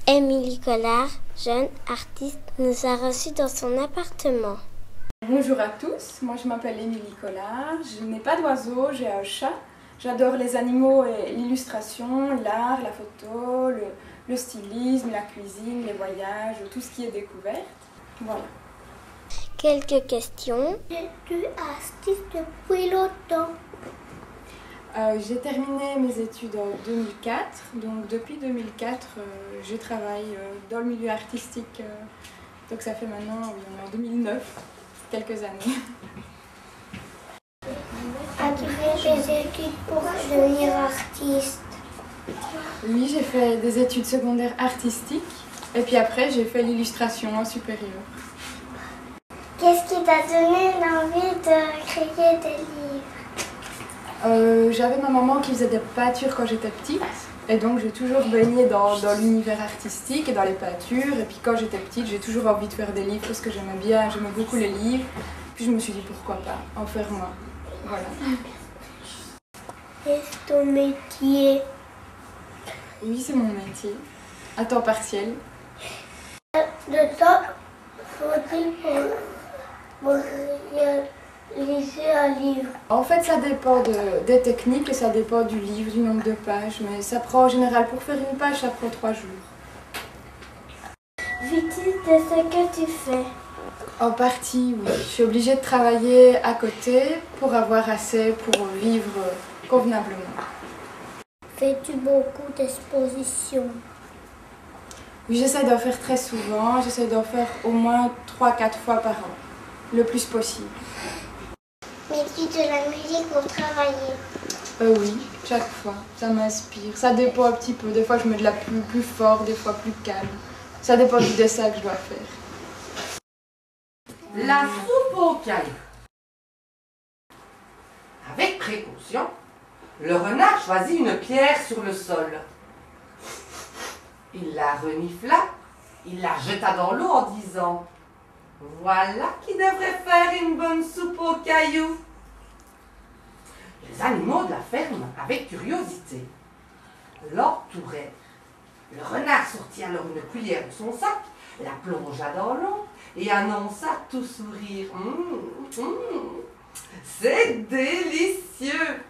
Émilie Collard, jeune artiste, nous a reçus dans son appartement. Bonjour à tous, moi je m'appelle Émilie Collard, je n'ai pas d'oiseau, j'ai un chat. J'adore les animaux et l'illustration, l'art, la photo, le stylisme, la cuisine, les voyages, tout ce qui est découverte. Voilà. Quelques questions. Es-tu artiste depuis longtemps? J'ai terminé mes études en 2004, donc depuis 2004 je travaille dans le milieu artistique, donc ça fait maintenant, en 2009, quelques années. As-tu fait des études pour devenir artiste? Oui, j'ai fait des études secondaires artistiques et puis après j'ai fait l'illustration en supérieur. Qu'est-ce qui t'a donné l'envie de créer des livres? J'avais ma maman qui faisait des peintures quand j'étais petite et donc j'ai toujours baigné dans l'univers artistique et dans les peintures, et puis quand j'étais petite j'ai toujours envie de faire des livres parce que j'aimais bien, j'aimais beaucoup les livres, puis je me suis dit pourquoi pas en faire moi. Voilà. Est-ce ton métier? Oui, c'est mon métier, à temps partiel. De temps faut-il pour réaliser un livre? En fait, ça dépend des techniques et ça dépend du livre, du nombre de pages, mais ça prend en général, pour faire une page, ça prend 3 jours. Vis-tu de ce que tu fais? En partie, oui. Je suis obligée de travailler à côté pour avoir assez pour vivre convenablement. Fais-tu beaucoup d'expositions? Oui, j'essaie d'en faire très souvent, j'essaie d'en faire au moins 3-4 fois par an, le plus possible. Mets-tu de la musique pour travailler? Oui, chaque fois, ça m'inspire. Ça dépend un petit peu, des fois je mets de la plus fort, des fois plus calme. Ça dépend du dessin que je dois faire. La soupe aux cailloux. Avec précaution, le renard choisit une pierre sur le sol. Il la renifla, il la jeta dans l'eau en disant « Voilà qui devrait faire une bonne soupe aux cailloux !» Les animaux de la ferme, avec curiosité, l'entouraient. Le renard sortit alors une cuillère de son sac, la plongea dans l'eau et annonça tout sourire « C'est délicieux !»